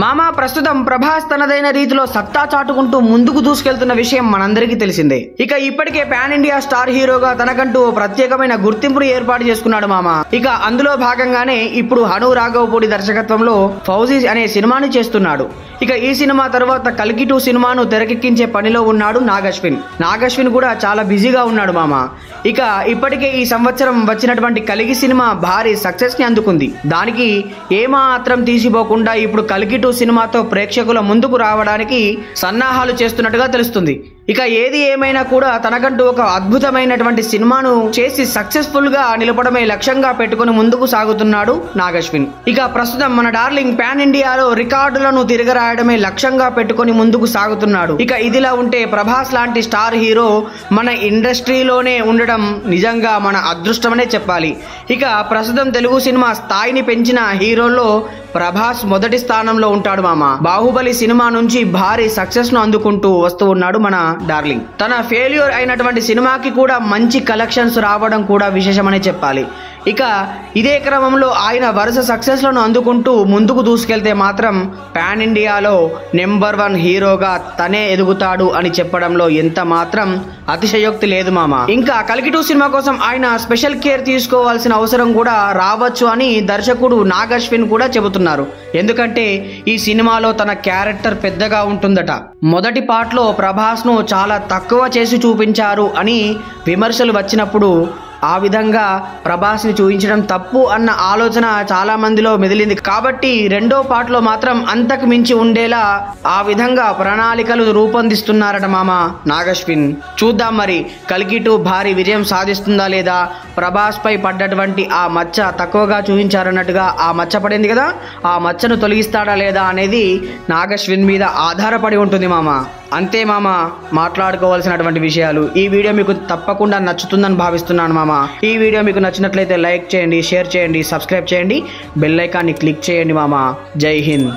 మామా ప్రస్తుతం ప్రభాస్ తనదైన రీతిలో సత్తా చాటుకుంటూ ముందుకు దూసుకెళ్తున్న విషయం మనందరికీ తెలిసిందే. ఇక ఇప్పటికే పాన్ ఇండియా స్టార్ హీరోగా తనకంటూ ప్రత్యేకమైన గుర్తింపును ఏర్పాటు చేసుకున్నాడు మామా. ఇక అందులో భాగంగానే ఇప్పుడు హను రాఘవపూడి దర్శకత్వంలో ఫౌజీ అనే సినిమాని చేస్తున్నాడు. ఇక ఈ సినిమా తర్వాత కల్కి 2 సినిమాను తెరకెక్కించే పనిలో ఉన్నాడు నాగశ్విన్ కూడా చాలా బిజీగా ఉన్నాడు మామా. ఇక ఇప్పటికే ఈ సంవత్సరం వచ్చినటువంటి కల్కి సినిమా భారీ సక్సెస్ ని అందుకుంది. దానికి ఏమాత్రం తీసిపోకుండా ఇప్పుడు కల్కి 2 సినిమాతో ప్రేక్షకుల ముందుకు రావడానికి సన్నాహాలు చేస్తున్నట్టుగా తెలుస్తుంది. ఇక ఏది ఏమైనా కూడా తనకంటూ ఒక అద్భుతమైనటువంటి సినిమాను చేసి సక్సెస్ఫుల్ గా నిలపడమే లక్ష్యంగా పెట్టుకుని ముందుకు సాగుతున్నాడు నాగశ్విన్. ఇక ప్రస్తుతం మన డార్లింగ్ పాన్ ఇండియాలో రికార్డులను తిరగరాయడమే లక్ష్యంగా పెట్టుకుని ముందుకు సాగుతున్నాడు. ఇక ఇదిలా ఉంటే ప్రభాస్ లాంటి స్టార్ హీరో మన ఇండస్ట్రీలోనే ఉండడం నిజంగా మన అదృష్టమనే చెప్పాలి. ఇక ప్రస్తుతం తెలుగు సినిమా స్థాయిని పెంచిన హీరోల్లో ప్రభాస్ మొదటి స్థానంలో ఉంటాడు మామ. బాహుబలి సినిమా నుంచి భారీ సక్సెస్ ను అందుకుంటూ వస్తూ ఉన్నాడు మన డార్లింగ్. తన ఫెయిల్యూర్ అయినటువంటి సినిమాకి కూడా మంచి కలెక్షన్స్ రావడం కూడా విశేషమనే చెప్పాలి. ఇక ఇదే క్రమంలో ఆయన వరుస సక్సెస్ లను అందుకుంటూ ముందుకు దూసుకెళ్తే మాత్రం పాన్ ఇండియాలో నెంబర్ 1 హీరోగా తనే ఎదుగుతాడు అని చెప్పడంలో ఎంత మాత్రం అతిశయోక్తి లేదు మామ. ఇంకా కల్కి 2 సినిమా కోసం ఆయన స్పెషల్ కేర్ తీసుకోవాల్సిన అవసరం కూడా రావచ్చు అని దర్శకుడు నాగశ్విన్ కూడా చెబుతున్నారు. ఎందుకంటే ఈ సినిమాలో తన క్యారెక్టర్ పెద్దగా ఉంటుందట. మొదటి పార్ట్ లో ప్రభాస్ ను చాలా తక్కువ చేసి చూపించారు అని విమర్శలు వచ్చినప్పుడు ఆ విధంగా ప్రభాస్ ని చూపించడం తప్పు అన్న ఆలోచన చాలా మందిలో మెదిలింది. కాబట్టి రెండో పార్ట్ లో మాత్రం అంతకు మించి ఉండేలా ఆ విధంగా ప్రణాళికలు రూపొందిస్తున్నారట మామ నాగశ్విన్. చూద్దాం మరి కల్కి 2 భారీ విజయం సాధిస్తుందా లేదా, ప్రభాస్ పై పడ్డటువంటి ఆ మచ్చ తక్కువగా చూపించారన్నట్టుగా ఆ మచ్చ పడింది కదా, ఆ మచ్చను తొలగిస్తాడా లేదా అనేది నాగశ్విన్ మీద ఆధారపడి ఉంటుంది మామ. అంతే మామ మాట్లాడుకోవాల్సినటువంటి విషయాలు. ఈ వీడియో మీకు తప్పకుండా నచ్చుతుందని భావిస్తున్నాను మామ. ఈ వీడియో మీకు నచ్చినట్లయితే లైక్ చేయండి, షేర్ చేయండి, సబ్స్క్రైబ్ చేయండి, బెల్ ఐకాన్ని క్లిక్ చేయండి మామ. జై హింద్.